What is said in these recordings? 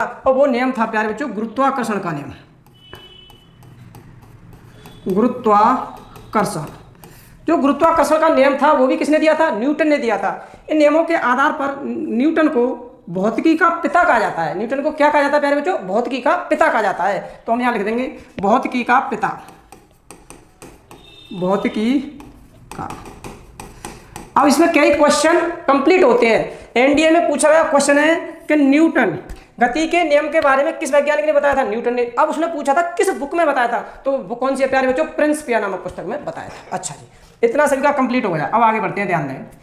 और वो नियम था प्यारे बच्चों गुरुत्वाकर्षण का नियम। गुरुत्वाकर्षण, जो गुरुत्वाकर्षण का नियम था वो भी किसने दिया था? न्यूटन ने दिया था। इन नियमों के आधार पर न्यूटन को भौतिकी का पिता कहा जाता है। न्यूटन को क्या कहा जाता है प्यारे बच्चों? भौतिकी का पिता कहा जाता है। तो हम यहाँ लिख देंगे भौतिकी का पिता, भौतिकी का। अब इसमें कई क्वेश्चन कंप्लीट होते हैं। एनडीए में पूछा गया क्वेश्चन है कि न्यूटन गति के नियम के बारे में किस वैज्ञानिक ने बताया था? न्यूटन ने। अब उसने पूछा था किस बुक में बताया था, तो वो कौन सी है प्यारे बच्चों? प्रिंसिपिया नामक पुस्तक में बताया था। अच्छा जी, इतना सभी का कंप्लीट हो गया। अब आगे बढ़ते हैं, ध्यान दें।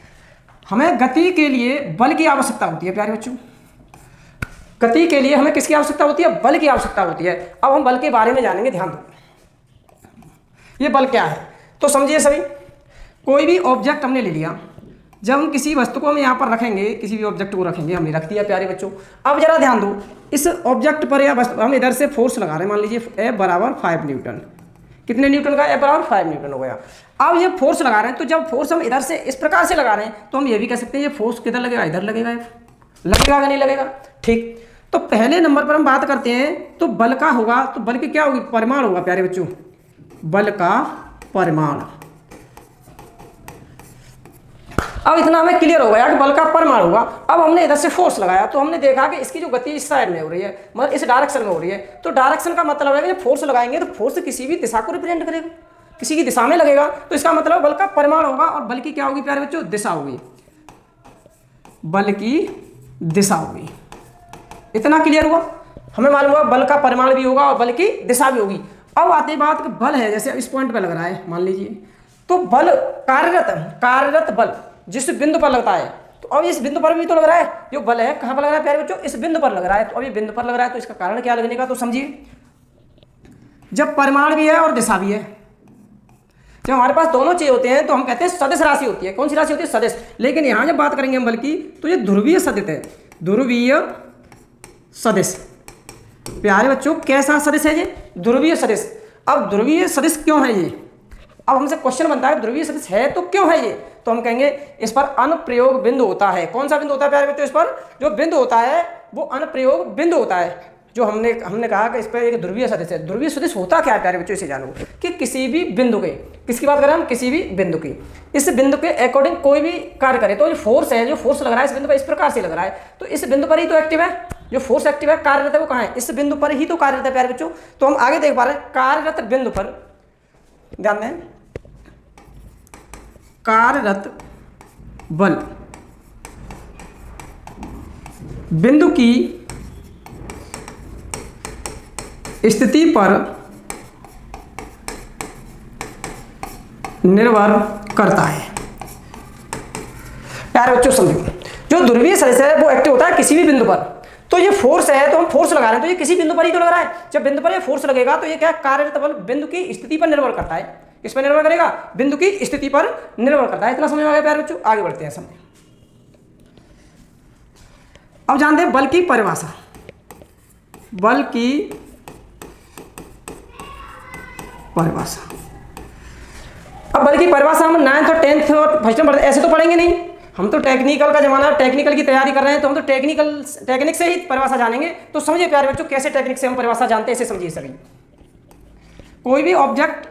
हमें गति के लिए बल की आवश्यकता होती है प्यारे बच्चों। गति के लिए हमें किसकी आवश्यकता होती है? बल की आवश्यकता होती है। अब हम बल के बारे में जानेंगे, ध्यान दो। ये बल क्या है तो समझिए सभी। कोई भी ऑब्जेक्ट हमने ले लिया, जब हम किसी वस्तु को हम यहाँ पर रखेंगे, किसी भी ऑब्जेक्ट को रखेंगे, हमने रख दिया प्यारे बच्चों। अब जरा ध्यान दो, इस ऑब्जेक्ट पर या वस्तु हम इधर से फोर्स लगा रहे हैं, मान लीजिए F बराबर 5 न्यूटन। कितने न्यूटन का? F बराबर 5 न्यूटन हो गया। अब ये फोर्स लगा रहे हैं, तो जब फोर्स हम इधर से इस प्रकार से लगा रहे हैं तो हम ये भी कह सकते हैं ये फोर्स किधर लगेगा? इधर लगेगा। लगेगा कि नहीं लगेगा? ठीक, तो पहले नंबर पर हम बात करते हैं तो बल का होगा। तो बल की क्या होगी? परिमाण होगा प्यारे बच्चों, बल का परिमाण। अब इतना हमें क्लियर हो गया कि बल का परिमाण होगा। अब हमने इधर से फोर्स लगाया तो हमने देखा कि इसकी जो गति इस साइड में हो रही है, मतलब इस डायरेक्शन में हो रही है। तो डायरेक्शन का मतलब है कि जब फोर्स लगाएंगे तो फोर्स किसी भी दिशा को रिप्रेजेंट करेगा, किसी की दिशा में लगेगा। तो इसका मतलब बल का परिमाण होगा। और बल की क्या होगी प्यारे बच्चों? दिशा होगी, बल की दिशा होगी। इतना क्लियर हुआ? हमें मालूम हुआ बल का परिमाण भी होगा और बल की दिशा भी होगी। अब आती बात कि बल है, जैसे इस पॉइंट पर लग रहा है मान लीजिए, तो बल कार्यरत बल जिस बिंदु पर लगता है, तो अब इस बिंदु पर भी तो लग रहा है। जो बल है कहां पर लग रहा है प्यारे बच्चों? इस बिंदु पर लग रहा है। तो अब ये बिंदु पर लग रहा है तो इसका कारण क्या लगने का? तो समझिए, जब परिमाण भी है और दिशा भी है, जब हमारे पास दोनों चीज होते हैं तो हम कहते हैं सदिश राशि होती है। कौन सी राशि होती है? सदिश। लेकिन यहां जब बात करेंगे हम बल की, तो ये ध्रुवीय सदिश है, ध्रुवीय सदिश। प्यारे बच्चों कैसा सदिश है ये? ध्रुवीय सदिश। अब ध्रुवीय सदिश क्यों है ये? अब हमसे क्वेश्चन बनता है ध्रुवीय सदिश है तो क्यों है ये? तो हम कहेंगे इस पर अनुप्रयोग बिंदु होता है। कौन सा बिंदु होता है प्यारे बच्चों? इस पर जो बिंदु होता है वो अनुप्रयोग बिंदु होता है। जो हमने कहा कि इस पर एक ध्रुवीय सदिश है। ध्रुवीय सदिश होता क्या है प्यारे बच्चों? इसे जानो कि किसी भी बिंदु के, किसकी बात करें हम? किसी भी बिंदु की, इस बिंदु के अकॉर्डिंग कोई भी कार्य करे। तो जो फोर्स है, जो फोर्स लग रहा है इस बिंदु पर, इस प्रकार से लग रहा है, तो इस बिंदु पर ही तो एक्टिव है। जो फोर्स एक्टिव है, कार्यरत है, वो कहाँ है? इस बिंदु पर ही तो कार्यरत है प्यारे बच्चों। तो हम आगे देख पा रहे हैं कार्यरत बिंदु पर, ध्यान दें, कार्यरत बल बिंदु की स्थिति पर निर्भर करता है। प्यारे बच्चों समझो, जो ध्रुवीय सदिश है वो एक्टिव होता है किसी भी बिंदु पर। तो ये फोर्स है, तो हम फोर्स लगा रहे हैं तो ये किसी बिंदु पर ही तो लग रहा है। जब बिंदु पर ये फोर्स लगेगा तो ये क्या? कार्यरत बल बिंदु की स्थिति पर निर्भर करता है। किस पर निर्भर करेगा? बिंदु की स्थिति पर निर्भर करता है। इतना समझ में आ गया प्यारे बच्चों? आगे बढ़ते हैं समझ। अब जानते हैं बल की परिभाषा। बल की परिभाषा, अब बल की परिभाषा हम 9th और 10th और फर्स्ट में ऐसे तो पढ़ेंगे नहीं। हम तो टेक्निकल का जमाना, टेक्निकल की तैयारी कर रहे हैं, तो हम तो टेक्निक से ही परिभाषा जानेंगे। तो समझिए प्यारे बच्चों कैसे टेक्निक से हम परिभाषा जानते हैं, इसे समझिए सभी। कोई भी ऑब्जेक्ट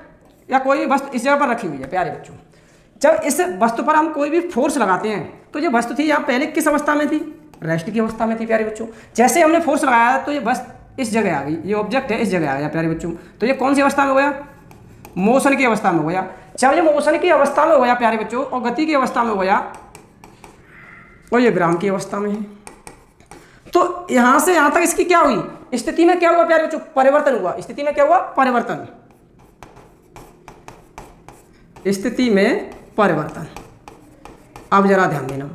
या कोई भी वस्तु इस जगह पर रखी हुई है प्यारे बच्चों, जब इस वस्तु पर हम कोई भी फोर्स लगाते हैं तो ये वस्तु थी यहाँ पहले किस अवस्था में थी? रेस्ट की अवस्था में थी प्यारे बच्चों। जैसे हमने फोर्स लगाया तो ये बस इस जगह आ गई, ये ऑब्जेक्ट है इस जगह आ गया प्यारे बच्चों। तो ये कौन सी अवस्था में हो गया? मोशन की अवस्था में हो गया। जब ये मोशन की अवस्था में हो गया प्यारे बच्चों और गति की अवस्था में हो गया और ये विराम की अवस्था में है, तो यहां से यहां तक इसकी क्या हुई? स्थिति में क्या हुआ प्यारे बच्चों? परिवर्तन हुआ। स्थिति में क्या हुआ? परिवर्तन। स्थिति में परिवर्तन। अब जरा ध्यान देना,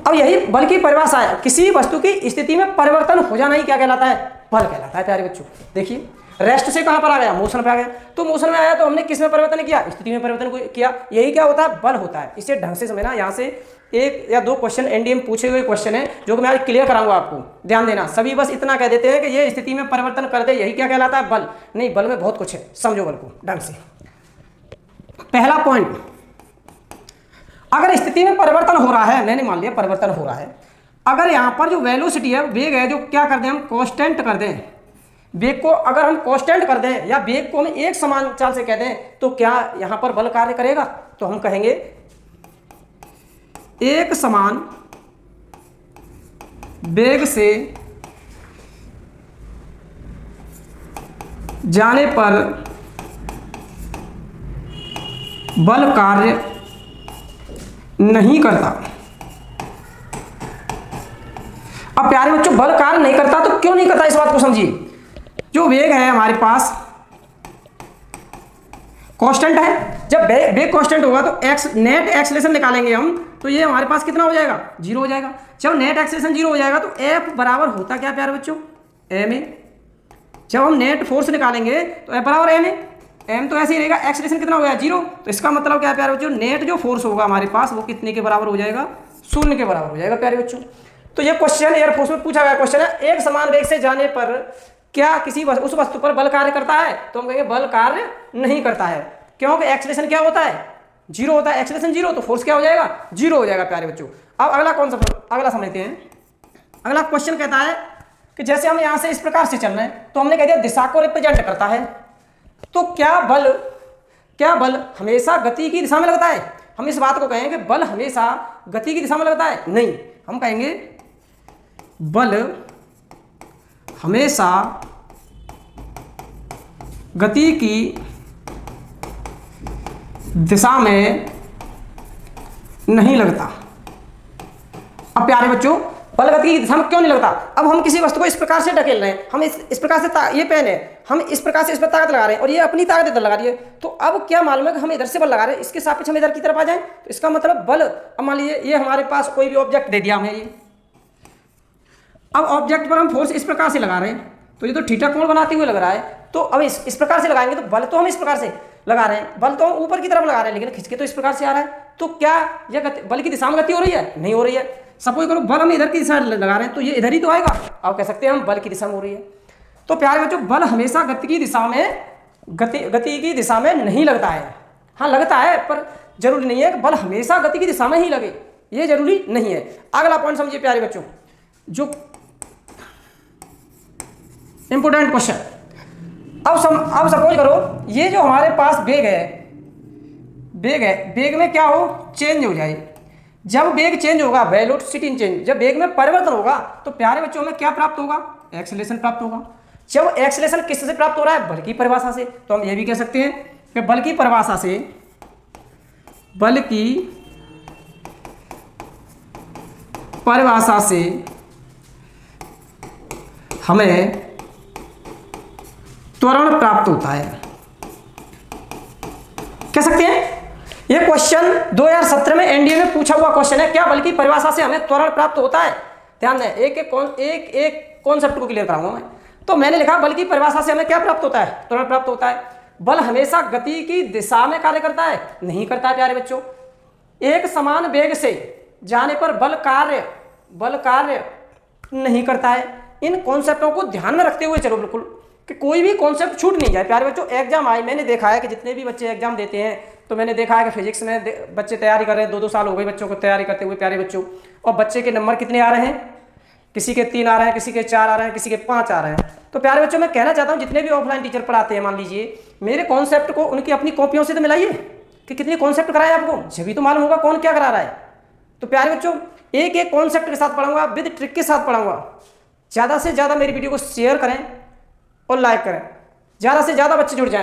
अब यही बल की परिभाषा है। किसी वस्तु की स्थिति में परिवर्तन हो जाना ही क्या कहलाता है? बल कहलाता है प्यारे बच्चों। देखिए रेस्ट से कहां पर आ गया? मोशन पे आ गया। तो मोशन में आया तो हमने किस में परिवर्तन किया? स्थिति में परिवर्तन किया। यही क्या होता है? बल होता है। इसे ढंग से समझना। यहाँ से 1 या 2 क्वेश्चन एनडीए में पूछे हुए क्वेश्चन है जो कि मैं आज क्लियर कराऊंगा आपको। ध्यान देना। सभी बस इतना कह देते हैं कि ये स्थिति में परिवर्तन कर दे, यही क्या कहलाता है? बल। नहीं, बल में बहुत कुछ है, समझो बल को ढंग से। पहला पॉइंट, अगर स्थिति में परिवर्तन हो रहा है, मैंने मान लिया परिवर्तन हो रहा है, अगर यहाँ पर जो वेलोसिटी है, वेग है, जो क्या कर दें हम कांस्टेंट कर दें, वेग को अगर हम कांस्टेंट कर दें या वेग को हम एक समान चाल से कह दें, तो क्या यहाँ पर बल कार्य करेगा? तो हम कहेंगे एक समान वेग से जाने पर बल कार्य नहीं करता। अब प्यारे बच्चों, बल कार्य नहीं करता तो क्यों नहीं करता, इस बात को समझिए। जो वेग है हमारे पास कांस्टेंट है, जब वेग कांस्टेंट होगा तो नेट एक्सेलरेशन निकालेंगे हम, तो ये हमारे पास कितना हो जाएगा? 0 हो जाएगा। जब नेट एक्सेलरेशन 0 हो जाएगा तो F बराबर होता क्या प्यारे बच्चों? ma। जब हम नेट फोर्स निकालेंगे तो F बराबर ma, m तो ऐसे ही रहेगा, एक्सेलरेशन कितना हो गया? 0। तो इसका मतलब क्या है प्यारे बच्चों? नेट जो फोर्स होगा हमारे पास वो कितने के बराबर हो जाएगा? 0 के बराबर हो जाएगा प्यारे बच्चों। तो ये क्वेश्चन एयरफोर्स में पूछा गया क्वेश्चन है, एक समान वेग से जाने पर क्या किसी उस वस्तु पर बल कार्य करता है? तो हम कहेंगे बल कार्य नहीं करता है, क्योंकि एक्सेलरेशन क्या होता है? 0 होता है। एक्सेलरेशन 0 तो फोर्स क्या हो जाएगा? 0 हो जाएगा प्यारे बच्चों। अब अगला कौन सा, अगला समझते हैं। अगला क्वेश्चन कहता है कि जैसे हम यहां से इस प्रकार से चल रहे हैं, तो हमने कह दिया दिशा को रिप्रेजेंट करता है, तो क्या बल हमेशा गति की दिशा में लगता है? हम इस बात को कहेंगे बल हमेशा गति की दिशा में लगता है? नहीं, हम कहेंगे बल हमेशा गति की दिशा में नहीं लगता। अब प्यारे बच्चों, बल गति की दिशा में क्यों नहीं लगता? अब हम किसी वस्तु को इस प्रकार से ढकेल रहे हैं, हम इस प्रकार से ये पेन है, हम इस प्रकार से इस पर ताकत लगा रहे हैं और ये अपनी ताकत इधर लगा रही है, तो अब क्या मालूम है कि हम इधर से बल लगा रहे हैं, इसके सापेक्ष हम इधर की तरफ आ जाएं, तो इसका मतलब बल, अब मान लीजिए ये हमारे पास कोई भी ऑब्जेक्ट दे दिया हमें, ये अब ऑब्जेक्ट पर हम फोर्स इस प्रकार से लगा रहे हैं, तो ये तो थीटा कोण बनाते हुए लग रहा है, तो अब इस प्रकार से लगाएंगे तो बल तो हम इस प्रकार से लगा रहे हैं, बल तो हम ऊपर की तरफ लगा रहे हैं, लेकिन खिंच के तो इस प्रकार से आ रहा है, तो क्या यह बल की दिशा में गति हो रही है? नहीं हो रही है। सपोज करो बल हम इधर की दिशा लगा रहे हैं, तो ये इधर ही तो आएगा, अब कह सकते हैं हम बल की दिशा में हो रही है। तो प्यारे बच्चों, बल हमेशा गति की दिशा में नहीं लगता है। हाँ लगता है, पर जरूरी नहीं है कि बल हमेशा गति की दिशा में ही लगे, ये जरूरी नहीं है। अगला पॉइंट समझिए प्यारे बच्चों, जो इंपोर्टेंट क्वेश्चन। अब सपोज करो ये जो हमारे पास वेग है, वेग में क्या हो? चेंज हो जाए। जब वेग चेंज होगा, वेलोसिटी चेंज, जब वेग में परिवर्तन होगा तो प्यारे बच्चों में क्या प्राप्त होगा? एक्सेलरेशन प्राप्त होगा। जब एक्सेलरेशन किससे प्राप्त हो रहा है? बल की परिभाषा से। तो हम ये भी कह सकते हैं कि बल की परिभाषा से हमें त्वरण प्राप्त होता है, कह सकते हैं। यह क्वेश्चन 2017 में एनडीए में पूछा हुआ क्वेश्चन है, क्या बल की परिभाषा से हमें त्वरण प्राप्त होता है? ध्यान दें, एक कॉन्सेप्ट को क्लियर कराऊंगा मैं। तो मैंने लिखा बल की परिभाषा से हमें क्या प्राप्त होता है? त्वरण प्राप्त होता है। बल हमेशा गति की दिशा में कार्य करता है? नहीं करता है प्यारे बच्चों। एक समान वेग से जाने पर बल कार्य नहीं करता है। इन कॉन्सेप्टों को ध्यान में रखते हुए चलो, बिल्कुल कि कोई भी कॉन्सेप्ट छूट नहीं जाए प्यारे बच्चों। एग्जाम आए, मैंने देखा है कि जितने भी बच्चे एग्जाम देते हैं, तो मैंने देखा है कि फिजिक्स में बच्चे तैयारी कर रहे हैं, 2-2 साल हो गए बच्चों को तैयारी करते हुए प्यारे बच्चों, और बच्चे के नंबर कितने आ रहे हैं? किसी के 3 आ रहे हैं, किसी के 4 आ रहे हैं, किसी के 5 आ रहे हैं। तो प्यारे बच्चों, मैं कहना चाहता हूँ जितने भी ऑफलाइन टीचर पढ़ाते हैं, मान लीजिए मेरे कॉन्सेप्ट को उनकी अपनी कॉपियों से तो मिलाइए कि कितने कॉन्सेप्ट कराए आपको, जब तो मालूम होगा कौन क्या करा रहा है। तो प्यारे बच्चों, एक कॉन्सेप्ट के साथ पढ़ाऊंगा, विद ट्रिक के साथ पढ़ाऊंगा। ज़्यादा से ज़्यादा मेरी वीडियो को शेयर करें और लाइक करें, ज़्यादा से ज़्यादा बच्चे जुड़ जाएं।